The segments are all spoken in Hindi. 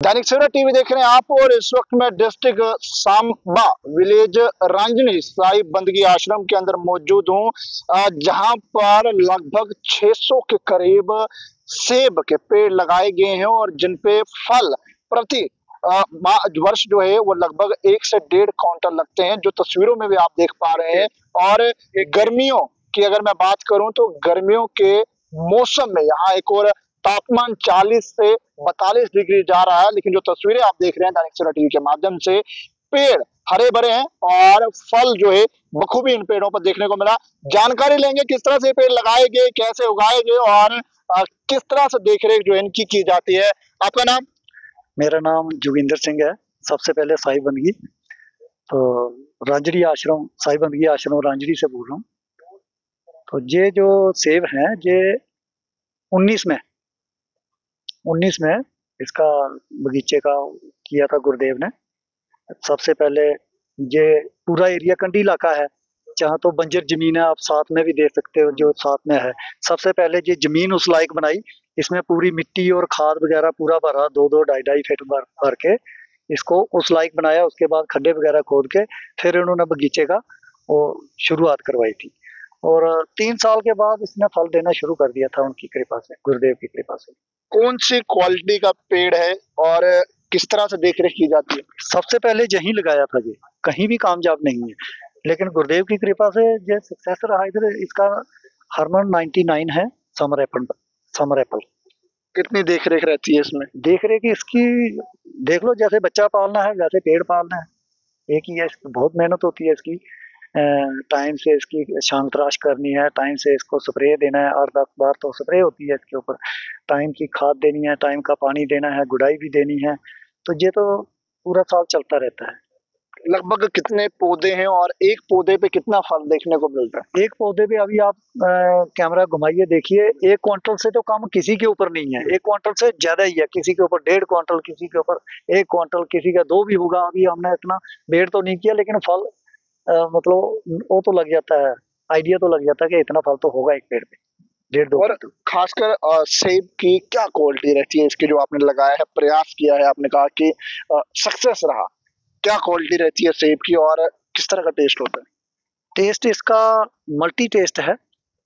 दैनिक सवेरा टीवी देख रहे हैं आप, और इस वक्त मैं डिस्ट्रिक्ट सांबा विलेज रंजनी साई बंदगी आश्रम के अंदर मौजूद हूं, जहां पर लगभग 600 के करीब सेब के पेड़ लगाए गए हैं और जिनपे फल प्रति वर्ष जो है वो लगभग 1 से 1.5 क्विंटल लगते हैं, जो तस्वीरों में भी आप देख पा रहे हैं। और गर्मियों की अगर मैं बात करूं तो गर्मियों के मौसम में यहाँ एक और तापमान 40 से 42 डिग्री जा रहा है, लेकिन जो तस्वीरें आप देख रहे हैं दैनिक सवेरा टीवी के माध्यम से, पेड़ हरे भरे हैं और फल जो है बखूबी इन पेड़ों पर देखने को मिला। जानकारी लेंगे किस तरह से पेड़ लगाए गए, कैसे उगाए गए और किस तरह से देखरेख जो है इनकी की जाती है। आपका नाम? मेरा नाम जोगिंदर सिंह है। सबसे पहले साई बंदगी, तो रांजड़ी आश्रम, साई बंदगी आश्रम रांजड़ी से बोल रहा हूँ। तो ये जो सेब हैं ये 19 में इसका बगीचे का किया था गुरुदेव ने। सबसे पहले ये पूरा एरिया कंडी इलाका है, जहाँ तो बंजर जमीन है, आप साथ में भी देख सकते हो जो साथ में है। सबसे पहले ये जमीन उस लायक बनाई, इसमें पूरी मिट्टी और खाद वगैरह पूरा भरा, 2-2 2.5 फीट भर के इसको उस लायक बनाया। उसके बाद खड्डे वगैरह खोद के फिर उन्होंने बगीचे का वो शुरुआत करवाई थी, और 3 साल के बाद इसने फल देना शुरू कर दिया था उनकी कृपा से, गुरुदेव की कृपा से। कौन सी क्वालिटी का पेड़ है और किस तरह से देखरेख की जाती है? सबसे पहले यहीं लगाया था, ये कहीं भी कामयाब नहीं है, लेकिन गुरुदेव की कृपा से ये सक्सेस रहा। इधर इसका हरमन 99 है, समर एप्पल। कितनी देखरेख रहती है इसमें? देखरेख इसकी देख लो, जैसे बच्चा पालना है वैसे पेड़ पालना है, एक ही है। बहुत मेहनत होती है इसकी, टाइम से इसकी शांग तराश करनी है, टाइम से इसको स्प्रे देना है, 8-10 बार तो स्प्रे होती है इसके ऊपर, टाइम की खाद देनी है, टाइम का पानी देना है, गुड़ाई भी देनी है। तो ये तो पूरा साल चलता रहता है। लगभग कितने पौधे हैं और एक पौधे पे कितना फल देखने को मिलता है? एक पौधे पे अभी आप कैमरा घुमाइए, देखिए 1 क्विंटल से तो कम किसी के ऊपर नहीं है, 1 क्विंटल से ज्यादा ही है। किसी के ऊपर 1.5 क्विंटल, किसी के ऊपर 1 क्विंटल, किसी का 2 भी होगा। अभी हमने इतना वेट तो नहीं किया, लेकिन फल मतलब वो तो लग जाता है, आइडिया तो लग जाता है कि इतना फल तो होगा एक पेड़ पे, 1.5-2 और खासकर सेब की क्या क्वालिटी रहती है इसकी, जो आपने लगाया है, प्रयास किया है, आपने कहा कि सक्सेस रहा, क्या क्वालिटी रहती है सेब की और किस तरह का टेस्ट होता है? टेस्ट इसका मल्टी टेस्ट है,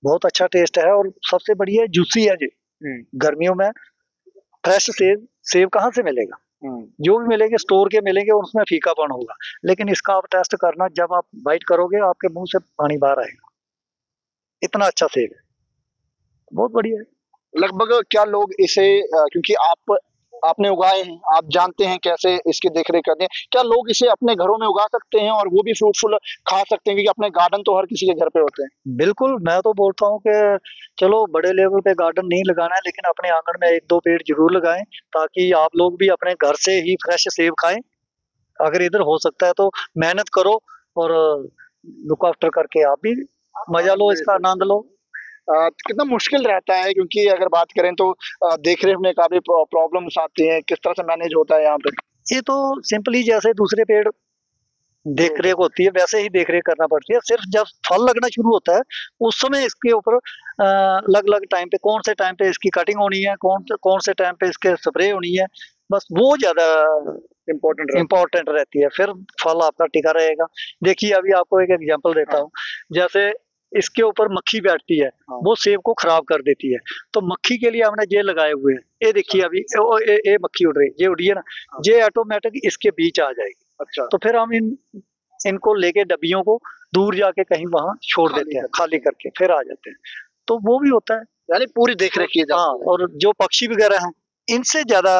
बहुत अच्छा टेस्ट है, और सबसे बढ़िया जूसी है जी। गर्मियों में फ्रेश सेब कहाँ से मिलेगा? जो भी मिलेंगे स्टोर के मिलेंगे, उसमें फीकापन होगा। लेकिन इसका आप टेस्ट करना, जब आप बाइट करोगे आपके मुंह से पानी बाहर आएगा, इतना अच्छा सेब है, बहुत बढ़िया है। लगभग क्या लोग इसे क्योंकि आपने उगाए हैं, आप जानते हैं कैसे इसकी देखरेख करते हैं, क्या लोग इसे अपने घरों में उगा सकते हैं और वो भी फ्रूटफुल खा सकते हैं? क्योंकि अपने गार्डन तो हर किसी के घर पे होते हैं। बिल्कुल, मैं तो बोलता हूँ कि चलो बड़े लेवल पे गार्डन नहीं लगाना है, लेकिन अपने आंगन में 1-2 पेड़ जरूर लगाएं, ताकि आप लोग भी अपने घर से ही फ्रेश सेब खाएं। अगर इधर हो सकता है तो मेहनत करो और लुक आफ्टर करके आप भी मजा लो, इसका आनंद लो। कितना मुश्किल रहता है, क्योंकि अगर बात करें तो देखरेख में काफी प्रॉब्लम्स आती हैं, किस तरह से मैनेज होता है यहाँ पे? ये तो सिंपली जैसे दूसरे पेड़ देखरेख होती है वैसे ही देखरेख करना पड़ती है। सिर्फ जब फल लगना शुरू होता है उस समय इसके ऊपर अलग अलग टाइम पे, कौन से टाइम पे इसकी कटिंग होनी है, कौन से टाइम पे इसके स्प्रे होनी है, बस वो ज्यादा इम्पोर्टेंट रहती है। फिर फल आपका टिका रहेगा। देखिए अभी आपको एक एग्जांपल देता हूँ, जैसे इसके ऊपर मक्खी बैठती है, वो सेब को खराब कर देती है। तो मक्खी के लिए हमने ये लगाए हुए हैं, ये देखिए अभी ये मक्खी उड़ रही है, ये उड़ी है ना, ये ऑटोमेटिक इसके बीच आ जाएगी। अच्छा, तो फिर हम इनको लेके डब्बियों को दूर जाके कहीं वहां छोड़ देते हैं, खाली करके फिर आ जाते हैं। तो वो भी होता है, यानी पूरी देखरेख की जाती है। हाँ, और जो पक्षी वगैरह हैं इनसे ज्यादा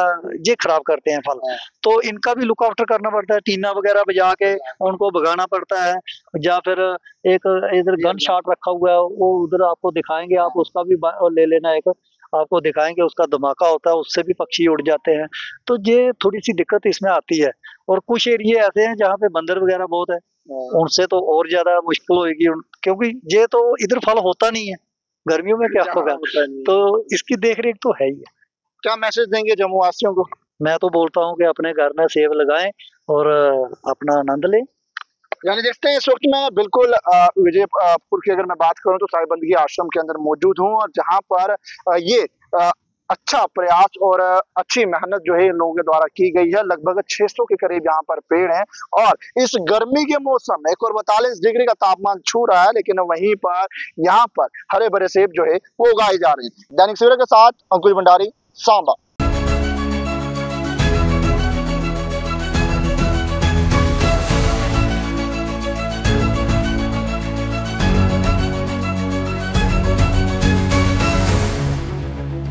ये खराब करते हैं फल, तो इनका भी लुक आफ्टर करना पड़ता है। टीना वगैरह बजा के उनको भगाना पड़ता है, या फिर एक इधर गन शॉट रखा हुआ है, वो उधर आपको दिखाएंगे, आप उसका भी ले लेना, एक आपको दिखाएंगे, उसका धमाका होता है, उससे भी पक्षी उड़ जाते हैं। तो ये थोड़ी सी दिक्कत इसमें आती है। और कुछ एरिए ऐसे हैं जहाँ पे बंदर वगैरह बहुत है, उनसे तो और ज्यादा मुश्किल होगी, क्योंकि ये तो इधर फल होता नहीं है, गर्मियों में क्या होगा। तो इसकी देखरेख तो है ही है। क्या मैसेज देंगे जम्मू वासियों को? मैं तो बोलता हूँ कि अपने घर में सेब लगाएं और अपना आनंद लें। यानी देखते हैं, इस वक्त मैं बिल्कुल विजयपुर की अगर मैं बात करूं तो साई बंदगी आश्रम के अंदर मौजूद हूं, और जहां पर ये अच्छा प्रयास और अच्छी मेहनत जो है इन लोगों के द्वारा की गई है। लगभग 600 के करीब यहाँ पर पेड़ हैं और इस गर्मी के मौसम में एक और 42 डिग्री का तापमान छू रहा है, लेकिन वहीं पर यहाँ पर हरे भरे सेब जो है वो उगाए जा रहे हैं। दैनिक सवेरा के साथ अंकुश भंडारी, सांबा।